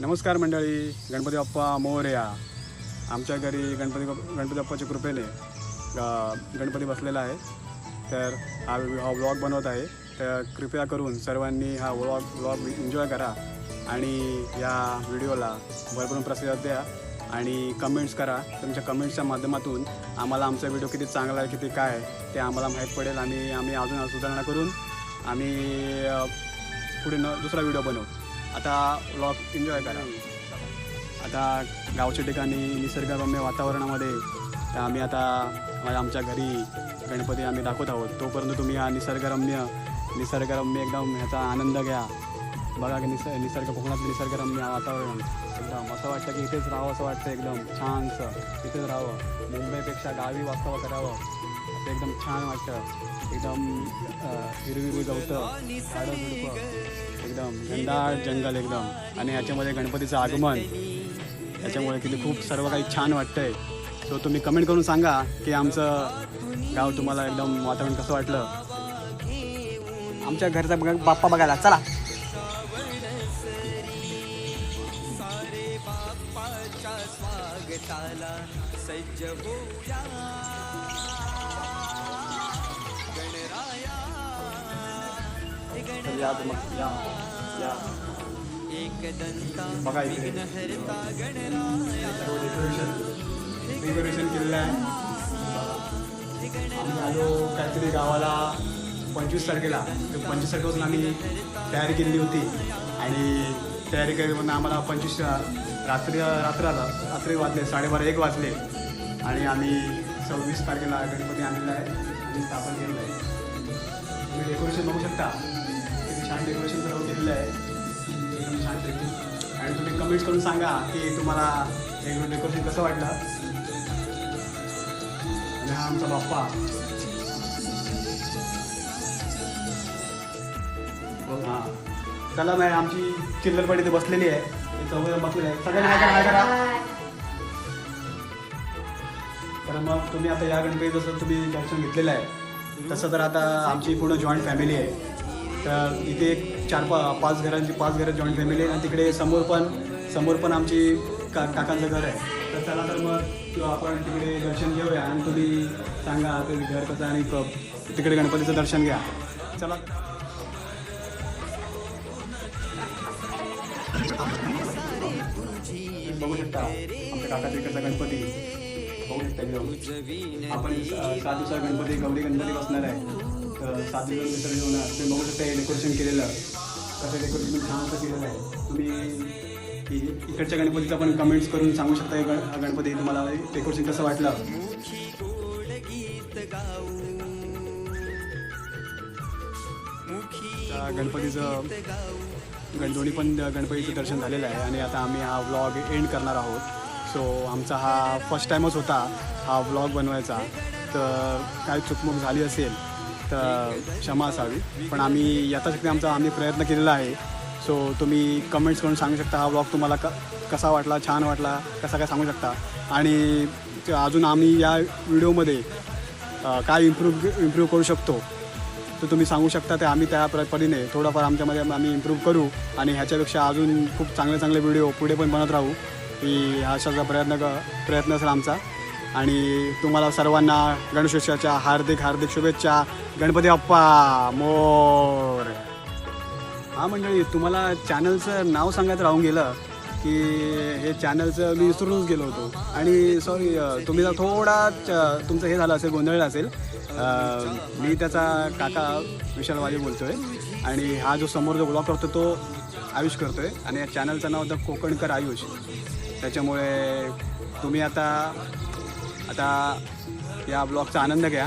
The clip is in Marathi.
नमस्कार मंडळी, गणपती बाप्पा मोरया. आमच्या घरी गणपती बाप्पाच्या कृपेने गणपती बसलेला आहे. तर हा व्लॉग बनवत आहे. तर कृपया करून सर्वांनी हा व्लॉग एन्जॉय करा आणि या व्हिडिओला भरभरून प्रतिसाद द्या आणि कमेंट्स करा. तुमच्या कमेंट्सच्या माध्यमातून आम्हाला आमचा व्हिडिओ किती चांगला आहे किती काय ते आम्हाला माहीत पडेल आणि आम्ही अजून सुधारणा करून आम्ही पुढे दुसरा व्हिडिओ बनवू. आता व्लॉग एन्जॉय करा. आता गावच्या ठिकाणी निसर्गरम्य वातावरणामध्ये तर आम्ही आता आमच्या घरी गणपती आम्ही दाखवत आहोत. तोपर्यंत तुम्ही हा निसर्गरम्य एकदम ह्याचा आनंद घ्या. बघा की निसर्ग कोकणातलं निसर्गरम्य वातावरण एकदम असं वाटतं की इथेच राहावं असं वाटतं. एकदम छानसं इथेच राहावं. मुंबईपेक्षा गावी वास्तव करावं असं एकदम छान वाटतं. एकदम हिरवी गवतं, झाडं झुडपं, एकदम घनदाट जंगल एकदम आणि ह्याच्यामध्ये गणपतीचं आगमन याच्यामुळे किती खूप सर्व काही छान वाटतंय. सो तुम्ही कमेंट करून सांगा की आमचं गाव तुम्हाला एकदम वातावरण कसं वाटलं. आमच्या घरचा बाप्पा बघायला चला. सज्ज होऊया बघा डेकोरेशन केलेलं आहे. आम्ही आलो काहीतरी गावाला 25 तारखेला. 25 तारखेपासून आम्ही तयारी केलेली होती आणि तयारी केली आम्हाला 25 रात्री वाजले 12:30-1 वाजले आणि आम्ही 26 तारखेला गणपती आणलेला आहे आणि स्थापन केलेलं आहे. तुम्ही डेकोरेशन बघू शकता किती छान डेकोरेशन सर्व केलेलं आहे एकदम छानपैकी. आणि तुम्ही कमेंट्स करून सांगा की तुम्हाला हे डेकोरेशन कसं वाटलं. आणि हा आमचा बाप्पा हां चला नाही आमची चिल्लरपडी इथे बसलेली आहे. चौघ बसलेली आहे. सगळ्यांना काय करा. तर मग तुम्ही आता या गणपती जसं तुम्ही दर्शन घेतलेलं आहे तसं तर आता आमची पूर्ण जॉईंट फॅमिली आहे. तर इथे 4-5 घरं जॉईंट फॅमिली आहे आणि तिकडे समोर पण आमची काकांचं घर आहे. तर चला तर मग आपण तिकडे दर्शन घेऊया आणि तुम्ही सांगा ते घर कसं आणि तिकडे गणपतीचं दर्शन घ्या. चला बघू शकता आमच्या काका तिकडचा गणपती बघू शकता एकदम. आपण 7 दिवसाचा गणपती गौरी गणपती बसणार आहे. तर 7 दिवस विसर्जन होणार. तुम्ही बघू शकता हे डेकोरेशन केलेलं कसं डेकोरेशन छान असं केलेलं आहे. तुम्ही इकडच्या गणपतीचं पण कमेंट्स करून सांगू शकता हे गणपती तुम्हाला डेकोरेशन कसं वाटलं. दोन्ही गणपतीचं दर्शन झालेलं आहे आणि आता आम्ही हा व्लॉग एंड करणार आहोत. सो आमचा हा फर्स्ट टाईमच होता हा व्लॉग बनवायचा. तर काही चुकमुक झाली असेल तर क्षमा असावी. पण आम्ही यथाशक्ती आम्ही प्रयत्न केलेला आहे. सो तुम्ही कमेंट्स करून सांगू शकता हा व्लॉग तुम्हाला कसा वाटला, छान वाटला, कसा काय सांगू शकता. आणि अजून आम्ही या व्हिडिओमध्ये काय इम्प्रूव्ह करू शकतो तर तुम्ही सांगू शकता. ते आम्ही त्या परीने थोडाफार आमच्यामध्ये आम्ही इम्प्रूव्ह करू आणि ह्याच्यापेक्षा अजून खूप चांगले व्हिडिओ पुढे पण बनत राहू. की अशाचा प्रयत्न असेल आमचा. आणि तुम्हाला सर्वांना गणेशोत्सवाच्या हार्दिक शुभेच्छा. गणपती बाप्पा मोर. हां मंडळी, तुम्हाला चॅनलचं नाव सांगायचं राहून गेलं की हे चॅनलचं मी विसरूनच गेलो होतो आणि सॉरी तुम्ही थोडा तुमचं हे झालं असेल, गोंधळलं असेल. मी त्याचा काका विशाल वाजे बोलतो आहे आणि हा जो समोर जो ब्लॉग करतो तो आयुष करतो आहे आणि या चॅनलचं नाव होतं कोकणकर आयुष. त्याच्यामुळे तुम्ही आता या ब्लॉगचा आनंद घ्या.